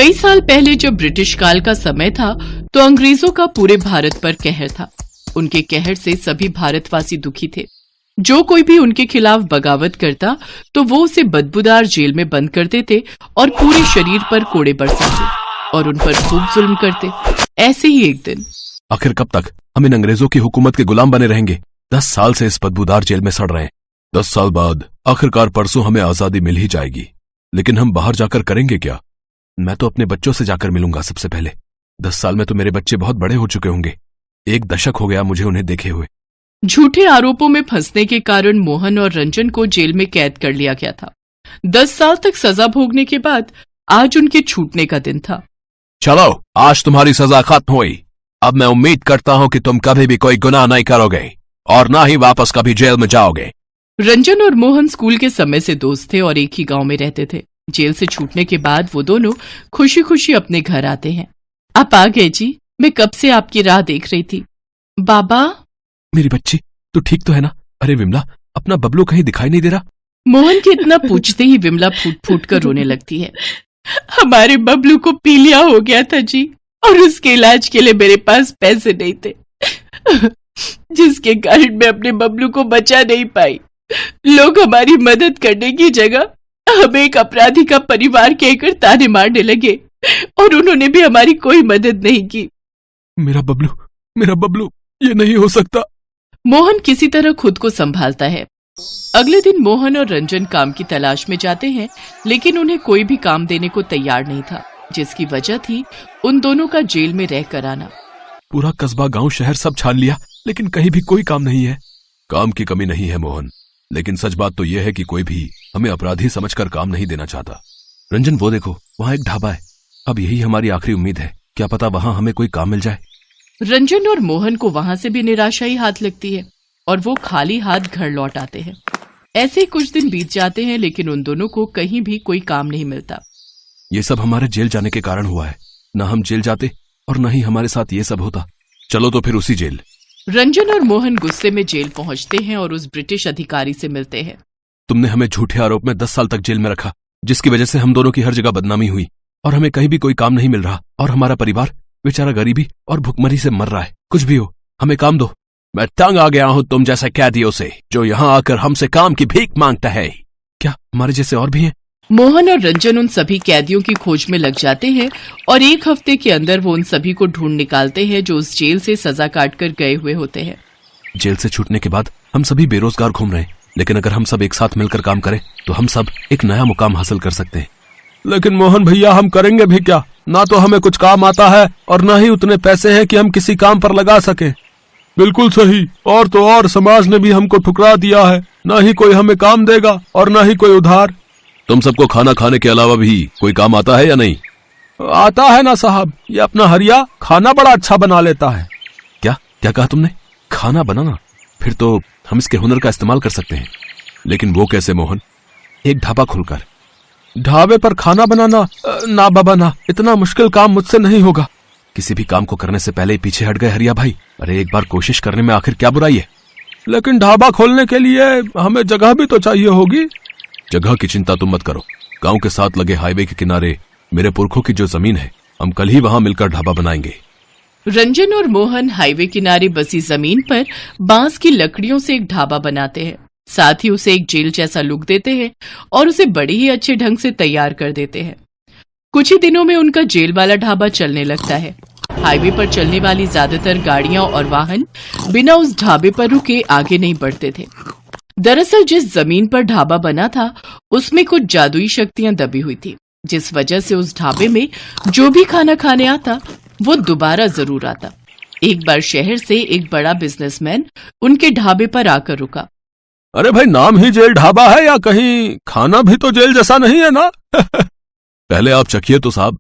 कई साल पहले जब ब्रिटिश काल का समय था तो अंग्रेजों का पूरे भारत पर कहर था। उनके कहर से सभी भारतवासी दुखी थे। जो कोई भी उनके खिलाफ बगावत करता तो वो उसे बदबूदार जेल में बंद करते थे और पूरे शरीर पर कोड़े बरसाते और उन पर खूब जुल्म करते। ऐसे ही एक दिन, आखिर कब तक हम इन अंग्रेजों की हुकूमत के गुलाम बने रहेंगे? 10 साल से इस बदबूदार जेल में सड़ रहे हैं। 10 साल बाद आखिरकार परसों हमें आजादी मिल ही जाएगी, लेकिन हम बाहर जाकर करेंगे क्या? मैं तो अपने बच्चों से जाकर मिलूंगा सबसे पहले। 10 साल में तो मेरे बच्चे बहुत बड़े हो चुके होंगे। 1 दशक हो गया मुझे उन्हें देखे हुए। झूठे आरोपों में फंसने के कारण मोहन और रंजन को जेल में कैद कर लिया गया था। 10 साल तक सजा भोगने के बाद आज उनके छूटने का दिन था। चलो, आज तुम्हारी सजा खत्म हुई। अब मैं उम्मीद करता हूं कि तुम कभी भी कोई गुनाह नहीं करोगे और ना ही वापस कभी जेल में जाओगे। रंजन और मोहन स्कूल के समय से दोस्त थे और एक ही गांव में रहते थे। जेल से छूटने के बाद वो दोनों खुशी खुशी अपने घर आते हैं। आप आ गए जी, मैं कब से आपकी राह देख रही थी। बाबा, मेरी बच्ची, तू ठीक तो है ना? अरे विमला, अपना बबलू कहीं दिखाई नहीं दे रहा। मोहन के इतना पूछते ही विमला फूट फूट कर रोने लगती है। हमारे बबलू को पीलिया हो गया था जी, और उसके इलाज के लिए मेरे पास पैसे नहीं थे, जिसके कारण मैं अपने बबलू को बचा नहीं पाई। लोग हमारी मदद करने की जगह हमें एक अपराधी का परिवार कहकर ताने मारने लगे और उन्होंने भी हमारी कोई मदद नहीं की। मेरा बबलू, ये नहीं हो सकता। मोहन किसी तरह खुद को संभालता है। अगले दिन मोहन और रंजन काम की तलाश में जाते हैं, लेकिन उन्हें कोई भी काम देने को तैयार नहीं था, जिसकी वजह थी उन दोनों का जेल में रह कर आना। पूरा कस्बा, गांव, शहर सब छान लिया, लेकिन कहीं भी कोई काम नहीं है। काम की कमी नहीं है मोहन, लेकिन सच बात तो यह है कि कोई भी हमें अपराधी समझकर काम नहीं देना चाहता। रंजन, वो देखो, वहां एक ढाबा है। अब यही हमारी आखिरी उम्मीद है। क्या पता वहां हमें कोई काम मिल जाए। रंजन और मोहन को वहां से भी निराशा ही हाथ लगती है और वो खाली हाथ घर लौट आते हैं। ऐसे ही कुछ दिन बीत जाते हैं, लेकिन उन दोनों को कहीं भी कोई काम नहीं मिलता। ये सब हमारे जेल जाने के कारण हुआ है। ना हम जेल जाते और न ही हमारे साथ ये सब होता। चलो तो फिर उसी जेल। रंजन और मोहन गुस्से में जेल पहुंचते हैं और उस ब्रिटिश अधिकारी से मिलते हैं। तुमने हमें झूठे आरोप में 10 साल तक जेल में रखा, जिसकी वजह से हम दोनों की हर जगह बदनामी हुई और हमें कहीं भी कोई काम नहीं मिल रहा, और हमारा परिवार बेचारा गरीबी और भुखमरी से मर रहा है। कुछ भी हो, हमें काम दो। मैं तंग आ गया हूं तुम जैसे कैदियों से, जो यहाँ आकर हमसे काम की भीख मांगता है। क्या हमारे जैसे और भी हैं? मोहन और रंजन उन सभी कैदियों की खोज में लग जाते हैं और 1 हफ्ते के अंदर वो उन सभी को ढूंढ निकालते हैं जो उस जेल से सजा काट कर गए हुए होते हैं। जेल से छूटने के बाद हम सभी बेरोजगार घूम रहे हैं, लेकिन अगर हम सब एक साथ मिलकर काम करें तो हम सब एक नया मुकाम हासिल कर सकते हैं। लेकिन मोहन भैया, हम करेंगे भी क्या? ना तो हमें कुछ काम आता है और ना ही उतने पैसे हैं कि हम किसी काम पर लगा सके। बिल्कुल सही। और तो और समाज ने भी हमको ठुकरा दिया है। ना ही कोई हमें काम देगा और ना ही कोई उधार। तुम सबको खाना खाने के अलावा भी कोई काम आता है या नहीं? आता है ना साहब, ये अपना हरिया खाना बड़ा अच्छा बना लेता है। क्या कहा तुमने? खाना बनाना? फिर तो हम इसके हुनर का इस्तेमाल कर सकते हैं। लेकिन वो कैसे मोहन? एक ढाबा खोलकर। ढाबे पर खाना बनाना? ना बाबा ना, इतना मुश्किल काम मुझसे नहीं होगा। किसी भी काम को करने से पहले पीछे हट गए हरिया भाई। अरे एक बार कोशिश करने में आखिर क्या बुराई है? लेकिन ढाबा खोलने के लिए हमें जगह भी तो चाहिए होगी। जगह की चिंता तुम मत करो। गांव के साथ लगे हाईवे के किनारे मेरे पुरखों की जो जमीन है, हम कल ही वहां मिलकर ढाबा बनाएंगे। रंजन और मोहन हाईवे किनारे बसी जमीन पर बांस की लकड़ियों से एक ढाबा बनाते हैं। साथ ही उसे एक जेल जैसा लुक देते हैं और उसे बड़े ही अच्छे ढंग से तैयार कर देते हैं। कुछ ही दिनों में उनका जेल वाला ढाबा चलने लगता है। हाईवे पर चलने वाली ज्यादातर गाड़ियां और वाहन बिना उस ढाबे पर रुके आगे नहीं बढ़ते थे। दरअसल जिस जमीन पर ढाबा बना था उसमें कुछ जादुई शक्तियां दबी हुई थी, जिस वजह से उस ढाबे में जो भी खाना खाने आता वो दोबारा जरूर आता। एक बार शहर से एक बड़ा बिजनेसमैन उनके ढाबे पर आकर रुका। अरे भाई, नाम ही जेल ढाबा है या कहीं खाना भी तो जेल जैसा नहीं है ना? पहले आप चखिए तो साहब।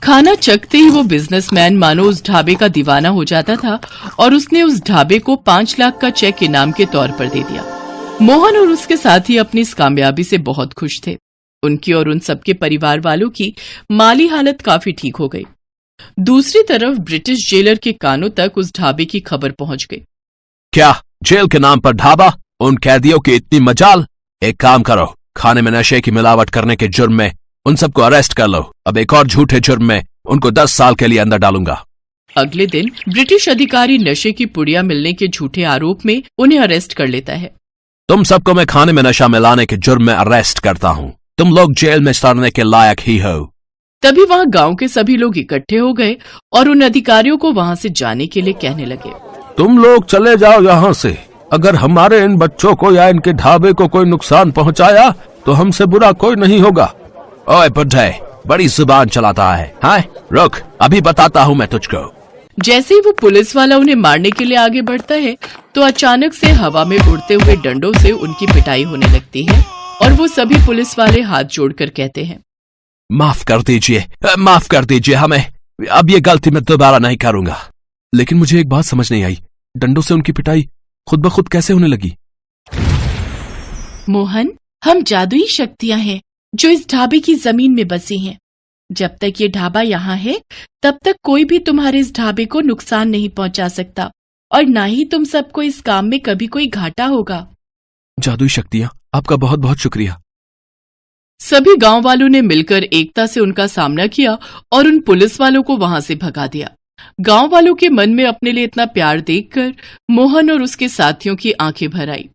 खाना चखते ही वो बिजनेसमैन मानो उस ढाबे का दीवाना हो जाता था और उसने उस ढाबे को 5 लाख का चेक इनाम के तौर पर दे दिया। मोहन और उसके साथी अपनी इस कामयाबी से बहुत खुश थे। उनकी और उन सबके परिवार वालों की माली हालत काफी ठीक हो गई। दूसरी तरफ ब्रिटिश जेलर के कानों तक उस ढाबे की खबर पहुंच गई। क्या जेल के नाम पर ढाबा? उन कैदियों की इतनी मजाल? एक काम करो, खाने में नशे की मिलावट करने के जुर्म में उन सबको अरेस्ट कर लो। अब एक और झूठे जुर्म में उनको 10 साल के लिए अंदर डालूंगा। अगले दिन ब्रिटिश अधिकारी नशे की पुड़िया मिलने के झूठे आरोप में उन्हें अरेस्ट कर लेता है। तुम सबको मैं खाने में नशा मिलाने के जुर्म में अरेस्ट करता हूँ। तुम लोग जेल में सड़ने के लायक ही हो। तभी वहाँ गांव के सभी लोग इकट्ठे हो गए और उन अधिकारियों को वहाँ से जाने के लिए कहने लगे। तुम लोग चले जाओ यहाँ से। अगर हमारे इन बच्चों को या इनके ढाबे को कोई नुकसान पहुँचाया तो हमसे बुरा कोई नहीं होगा। ओए बुड्ढे, बड़ी जुबान चलाता है। हाँ, रुक, अभी बताता हूँ मैं तुझको। जैसे ही वो पुलिस वाला उन्हें मारने के लिए आगे बढ़ता है तो अचानक से हवा में उड़ते हुए डंडों से उनकी पिटाई होने लगती है और वो सभी पुलिस वाले हाथ जोड़कर कहते हैं, माफ कर दीजिए हमें। अब ये गलती मैं दोबारा नहीं करूंगा। लेकिन मुझे एक बात समझ नहीं आई, डंडों से उनकी पिटाई खुद ब खुद कैसे होने लगी? मोहन, हम जादुई शक्तियां हैं जो इस ढाबे की जमीन में बसी हैं। जब तक ये ढाबा यहाँ है तब तक कोई भी तुम्हारे इस ढाबे को नुकसान नहीं पहुंचा सकता और न ही तुम सबको इस काम में कभी कोई घाटा होगा। जादुई शक्तियां, आपका बहुत बहुत शुक्रिया। सभी गांव वालों ने मिलकर एकता से उनका सामना किया और उन पुलिस वालों को वहां से भगा दिया। गांव वालों के मन में अपने लिए इतना प्यार देखकर मोहन और उसके साथियों की आंखें भर आई।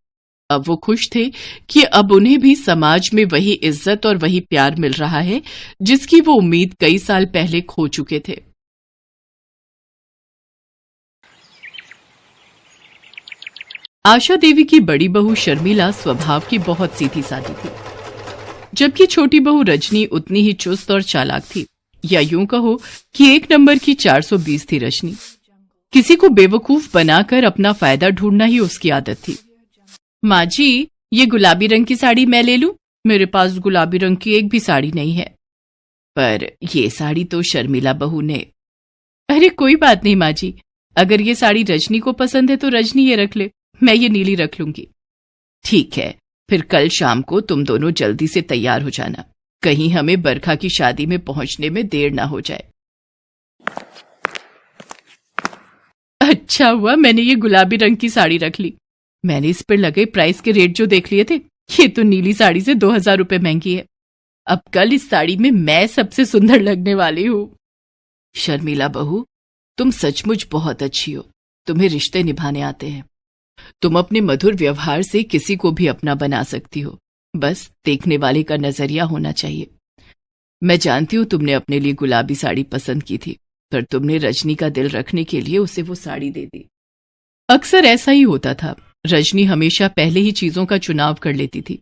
अब वो खुश थे कि अब उन्हें भी समाज में वही इज्जत और वही प्यार मिल रहा है जिसकी वो उम्मीद कई साल पहले खो चुके थे। आशा देवी की बड़ी बहू शर्मिला स्वभाव की बहुत सीधी सादी थी, जबकि छोटी बहू रजनी उतनी ही चुस्त और चालाक थी, या यूं कहो कि 1 नंबर की 420 थी रजनी। किसी को बेवकूफ बनाकर अपना फायदा ढूंढना ही उसकी आदत थी। माँ जी, ये गुलाबी रंग की साड़ी मैं ले लूं? मेरे पास गुलाबी रंग की एक भी साड़ी नहीं है। पर ये साड़ी तो शर्मिला बहू ने। अरे कोई बात नहीं माँ जी, अगर ये साड़ी रजनी को पसंद है तो रजनी ये रख ले, मैं ये नीली रख लूंगी। ठीक है, फिर कल शाम को तुम दोनों जल्दी से तैयार हो जाना, कहीं हमें बरखा की शादी में पहुंचने में देर ना हो जाए। अच्छा हुआ मैंने ये गुलाबी रंग की साड़ी रख ली। मैंने इस पर लगे प्राइस के रेट जो देख लिए थे, ये तो नीली साड़ी से 2000 रुपए महंगी है। अब कल इस साड़ी में मैं सबसे सुंदर लगने वाली हूँ। शर्मिला बहू, तुम सचमुच बहुत अच्छी हो। तुम्हें रिश्ते निभाने आते हैं। तुम अपने मधुर व्यवहार से किसी को भी अपना बना सकती हो, बस देखने वाले का नजरिया होना चाहिए। मैं जानती हूँ तुमने अपने लिए गुलाबी साड़ी पसंद की थी, पर तुमने रजनी का दिल रखने के लिए उसे वो साड़ी दे दी। अक्सर ऐसा ही होता था। रजनी हमेशा पहले ही चीजों का चुनाव कर लेती थी।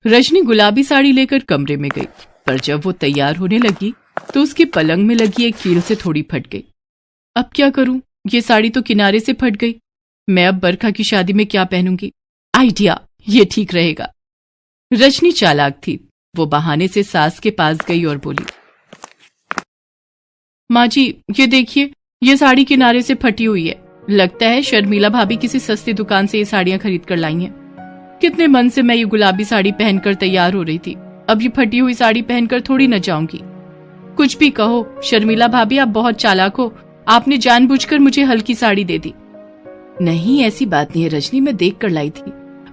रजनी गुलाबी साड़ी लेकर कमरे में गई, पर जब वो तैयार होने लगी तो उसकी पलंग में लगी एक कील से थोड़ी फट गई। अब क्या करूं, ये साड़ी तो किनारे से फट गई। मैं अब बरखा की शादी में क्या पहनूंगी? आइडिया, ये ठीक रहेगा। रजनी चालाक थी। वो बहाने से सास के पास गई और बोली, माँ जी ये देखिए, ये साड़ी किनारे से फटी हुई है। लगता है शर्मिला भाभी किसी सस्ती दुकान से ये साड़ियां खरीद कर लाई हैं। कितने मन से मैं ये गुलाबी साड़ी पहनकर तैयार हो रही थी, अब ये फटी हुई साड़ी पहनकर थोड़ी न जाऊंगी। कुछ भी कहो शर्मिला भाभी, आप बहुत चालाक हो। आपने जानबूझकर मुझे हल्की साड़ी दे दी। नहीं, ऐसी बात नहीं है रजनी, मैं देख कर लाई थी।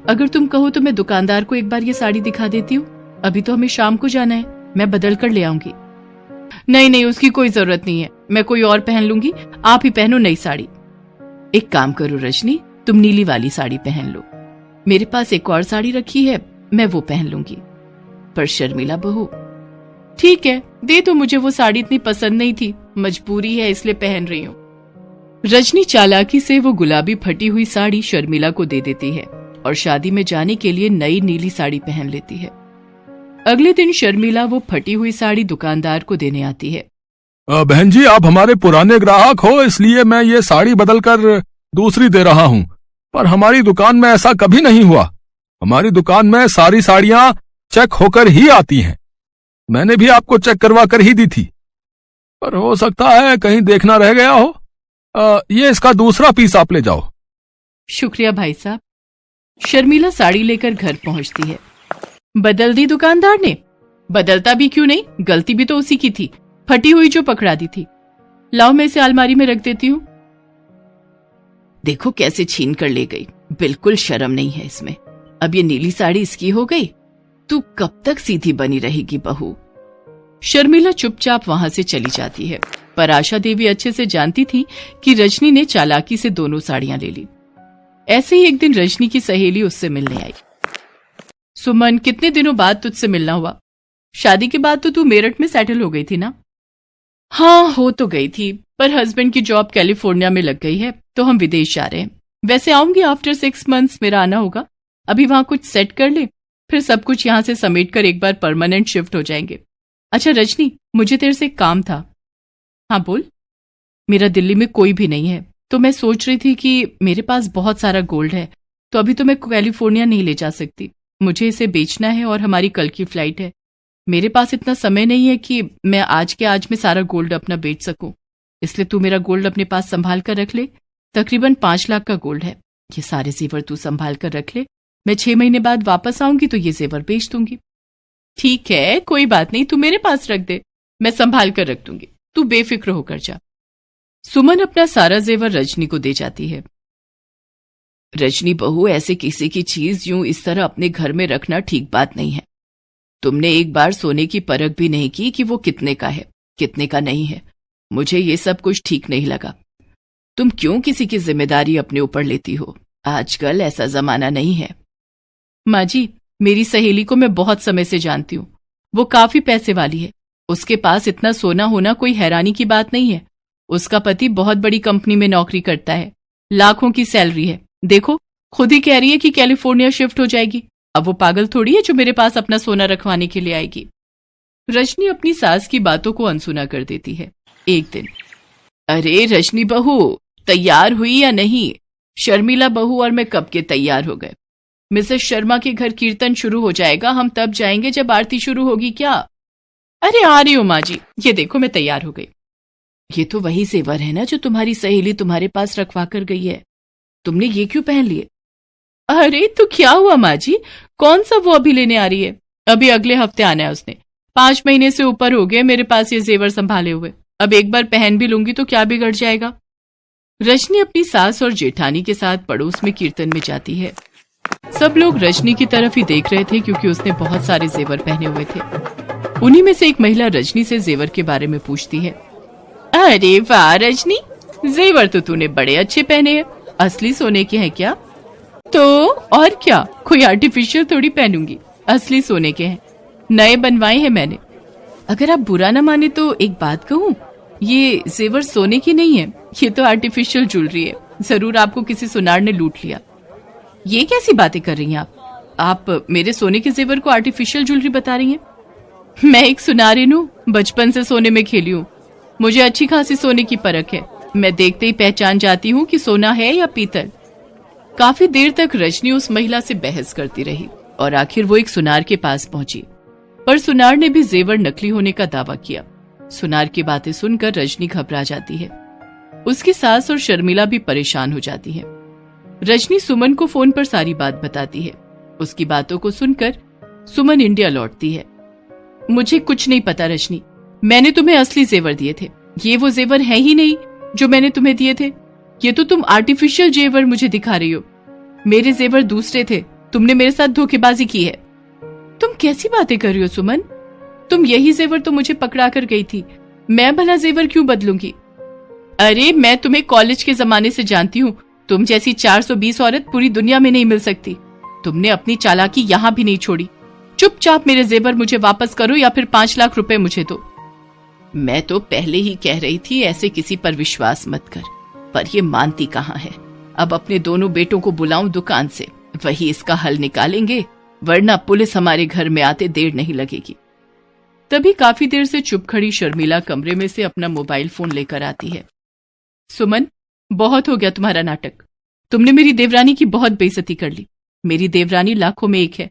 अगर तुम कहो तो मैं दुकानदार को एक बार ये साड़ी दिखा देती हूँ। अभी तो हमें शाम को जाना है, मैं बदल कर ले आऊंगी। नहीं, उसकी कोई जरूरत नहीं है, मैं कोई और पहन लूंगी। आप ही पहनो नई साड़ी। एक काम करो रजनी, तुम नीली वाली साड़ी पहन लो। मेरे पास एक और साड़ी रखी है, मैं वो पहन लूंगी। पर शर्मिला बहू, ठीक है दे दो मुझे वो साड़ी, इतनी पसंद नहीं थी, मजबूरी है इसलिए पहन रही हूँ। रजनी चालाकी से वो गुलाबी फटी हुई साड़ी शर्मिला को दे देती है और शादी में जाने के लिए नई नीली साड़ी पहन लेती है। अगले दिन शर्मिला वो फटी हुई साड़ी दुकानदार को देने आती है। बहन जी, आप हमारे पुराने ग्राहक हो, इसलिए मैं ये साड़ी बदलकर दूसरी दे रहा हूँ। पर हमारी दुकान में ऐसा कभी नहीं हुआ। हमारी दुकान में सारी साड़ियाँ चेक होकर ही आती हैं। मैंने भी आपको चेक करवा कर ही दी थी, पर हो सकता है कहीं देखना रह गया हो। ये इसका दूसरा पीस आप ले जाओ। शुक्रिया भाई साहब। शर्मिला साड़ी लेकर घर पहुंचती है। बदल दी दुकानदार ने? बदलता भी क्यों नहीं, गलती भी तो उसी की थी, फटी हुई जो पकड़ा दी थी। लाओ मैं इसे अलमारी में रख देती हूँ। देखो कैसे छीन कर ले गई, बिल्कुल शर्म नहीं है इसमें। अब ये नीली साड़ी इसकी हो गई। तू कब तक सीधी बनी रहेगी बहू? शर्मिला चुपचाप वहां से चली जाती है, पर आशा देवी अच्छे से जानती थी कि रजनी ने चालाकी से दोनों साड़ियां ले ली। ऐसे ही एक दिन रजनी की सहेली उससे मिलने आई। सुमन, कितने दिनों बाद तुझसे मिलना हुआ? शादी के बाद तो तू मेरठ में सेटल हो गई थी ना? हाँ, हो तो गई थी, पर हस्बैंड की जॉब कैलिफोर्निया में लग गई है, तो हम विदेश जा रहे हैं। वैसे आऊंगी आफ्टर 6 months, मेरा आना होगा। अभी वहां कुछ सेट कर ले, फिर सब कुछ यहां से समेट कर एक बार परमानेंट शिफ्ट हो जाएंगे। अच्छा रजनी, मुझे तेरे से एक काम था। हाँ बोल। मेरा दिल्ली में कोई भी नहीं है, तो मैं सोच रही थी कि मेरे पास बहुत सारा गोल्ड है, तो अभी तो मैं कैलिफोर्निया नहीं ले जा सकती। मुझे इसे बेचना है और हमारी कल की फ्लाइट है। मेरे पास इतना समय नहीं है कि मैं आज के आज में सारा गोल्ड अपना बेच सकूं, इसलिए तू मेरा गोल्ड अपने पास संभाल कर रख ले। तकरीबन 5 लाख का गोल्ड है। ये सारे जेवर तू संभाल कर रख ले। मैं 6 महीने बाद वापस आऊंगी तो ये जेवर बेच दूंगी। ठीक है, कोई बात नहीं, तू मेरे पास रख दे, मैं संभाल कर रख दूंगी। तू बेफिक्र होकर जा। सुमन अपना सारा जेवर रजनी को दे जाती है। रजनी बहू, ऐसे किसी की चीज यूं इस तरह अपने घर में रखना ठीक बात नहीं है। तुमने एक बार सोने की परख भी नहीं की कि वो कितने का है, कितने का नहीं है। मुझे ये सब कुछ ठीक नहीं लगा। तुम क्यों किसी की जिम्मेदारी अपने ऊपर लेती हो? आजकल ऐसा जमाना नहीं है। माँ जी, मेरी सहेली को मैं बहुत समय से जानती हूँ। वो काफी पैसे वाली है। उसके पास इतना सोना होना कोई हैरानी की बात नहीं है। उसका पति बहुत बड़ी कंपनी में नौकरी करता है, लाखों की सैलरी है। देखो, खुद ही कह रही है कि कैलिफोर्निया शिफ्ट हो जाएगी। अब वो पागल थोड़ी है जो मेरे पास अपना सोना रखवाने के लिए आएगी। रजनी अपनी सास की बातों को अनसुना कर देती है। एक दिन, अरे रजनी बहू, तैयार हुई या नहीं? शर्मिला बहू और मैं कब के तैयार हो गए। मिसेस शर्मा के घर कीर्तन शुरू हो जाएगा, हम तब जाएंगे जब आरती शुरू होगी। क्या? अरे आ रही हूं माँ जी, ये देखो मैं तैयार हो गई। ये तो वही जेवर है ना जो तुम्हारी सहेली तुम्हारे पास रखवा कर गई है। तुमने ये क्यों पहन लिए? अरे तो क्या हुआ माँ जी, कौन सा वो अभी लेने आ रही है? अभी अगले हफ्ते आना है उसने। 5 महीने से ऊपर हो गए मेरे पास ये जेवर संभाले हुए। अब एक बार पहन भी लूंगी तो क्या बिगड़ जाएगा। रजनी अपनी सास और जेठानी के साथ पड़ोस में कीर्तन में जाती है। सब लोग रजनी की तरफ ही देख रहे थे क्योंकि उसने बहुत सारे जेवर पहने हुए थे। उन्हीं में से एक महिला रजनी से जेवर के बारे में पूछती है। अरे वाह रजनी, जेवर तो तूने बड़े अच्छे पहने हैं। असली सोने के हैं क्या? तो और क्या, कोई आर्टिफिशियल थोड़ी पहनूंगी, असली सोने के हैं, नए बनवाए हैं मैंने। अगर आप बुरा ना माने तो एक बात कहूँ, ये जेवर सोने की नहीं है, ये तो आर्टिफिशियल ज्वेलरी है। जरूर आपको किसी सुनार ने लूट लिया। ये कैसी बातें कर रही हैं आप मेरे सोने के जेवर को आर्टिफिशियल ज्वेलरी बता रही हैं? मैं एक सुनारिन हूँ, बचपन से सोने में खेली हूँ। मुझे अच्छी खासी सोने की परख है। मैं देखते ही पहचान जाती हूँ कि सोना है या पीतल। काफी देर तक रजनी उस महिला से बहस करती रही और आखिर वो एक सुनार के पास पहुंची, पर सुनार ने भी जेवर नकली होने का दावा किया। सुनार की बातें सुनकर रजनी घबरा जाती है। उसकी सास और शर्मिला भी परेशान हो जाती है। रजनी सुमन को फोन पर सारी बात बताती है। उसकी बातों को सुनकर सुमन इंडिया लौटती है। मुझे कुछ नहीं पता रजनी, मैंने तुम्हें असली जेवर दिए थे। ये वो जेवर है ही नहीं जो मैंने तुम्हें दिए थे। ये तो तुम आर्टिफिशियल जेवर मुझे दिखा रही हो। मेरे जेवर दूसरे थे, तुमने मेरे साथ धोखेबाजी की है। तुम कैसी बातें कर रही हो सुमन? तुम यही जेवर तो मुझे पकड़ा कर गई थी। मैं भला जेवर क्यों बदलूंगी? अरे मैं तुम्हें कॉलेज के जमाने से जानती हूँ। तुम जैसी 420 औरत पूरी दुनिया में नहीं मिल सकती। तुमने अपनी चालाकी यहाँ भी नहीं छोड़ी। चुपचाप मेरे जेवर मुझे वापस करो या फिर 5 लाख रुपए मुझे दो। मैं तो पहले ही कह रही थी ऐसे किसी पर विश्वास मत कर, पर ये मानती कहाँ है। अब अपने दोनों बेटों को बुलाऊं दुकान से, वही इसका हल निकालेंगे, वरना पुलिस हमारे घर में आते देर नहीं लगेगी। तभी काफी देर से चुप खड़ी शर्मिला कमरे में से अपना मोबाइल फोन लेकर आती है। सुमन, बहुत हो गया तुम्हारा नाटक। तुमने मेरी देवरानी की बहुत बेइज्जती कर ली। मेरी देवरानी लाखों में एक है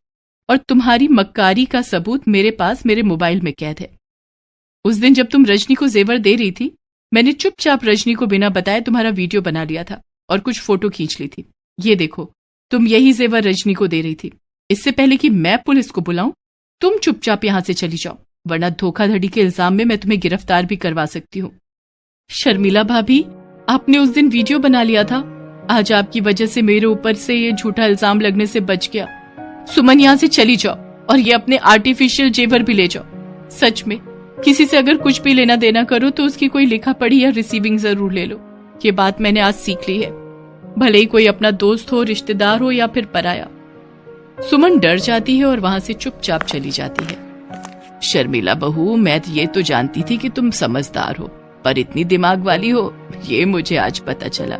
और तुम्हारी मक्कारी का सबूत मेरे पास मेरे मोबाइल में कैद है। उस दिन जब तुम रजनी को जेवर दे रही थी, मैंने चुपचाप रजनी को बिना बताए तुम्हारा वीडियो बना लिया था और कुछ फोटो खींच ली थी। ये देखो, तुम यही जेवर रजनी को दे रही थी। इससे पहले कि मैं पुलिस को बुलाऊं, तुम चुपचाप यहां से चली जाओ, वरना धोखाधड़ी के इल्जाम में मैं तुम्हें गिरफ्तार भी करवा सकती हूँ। शर्मिला भाभी, आपने उस दिन वीडियो बना लिया था। आज आपकी वजह से मेरे ऊपर से ये झूठा इल्जाम लगने से बच गया। सुमन, यहाँ से चली जाओ और ये अपने आर्टिफिशियल जेवर भी ले जाओ। सच में किसी से अगर कुछ भी लेना देना करो तो उसकी कोई लिखा पढ़ी या रिसीविंग जरूर ले लो। ये बात मैंने आज सीख ली है, भले ही कोई अपना दोस्त हो, रिश्तेदार हो या फिर पराया। सुमन डर जाती है और वहां से चुपचाप चली जाती है। शर्मिला बहू, मैं ये तो जानती थी कि तुम समझदार हो, पर इतनी दिमाग वाली हो ये मुझे आज पता चला।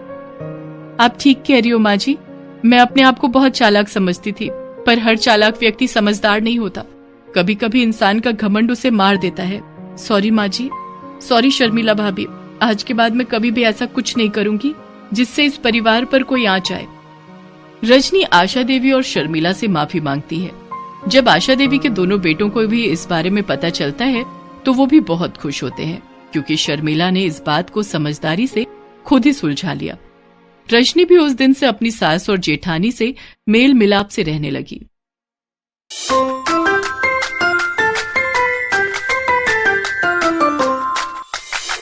आप ठीक कह रही हो माँ जी, मैं अपने आप को बहुत चालाक समझती थी, पर हर चालाक व्यक्ति समझदार नहीं होता। कभी कभी इंसान का घमंड उसे मार देता है। सॉरी माँ जी, सॉरी शर्मिला भाभी, आज के बाद मैं कभी भी ऐसा कुछ नहीं करूंगी जिससे इस परिवार पर कोई आंच आए। रजनी आशा देवी और शर्मिला से माफी मांगती है। जब आशा देवी के दोनों बेटों को भी इस बारे में पता चलता है तो वो भी बहुत खुश होते हैं, क्योंकि शर्मिला ने इस बात को समझदारी से खुद ही सुलझा लिया। रजनी भी उस दिन से अपनी सास और जेठानी से मेल मिलाप से रहने लगी।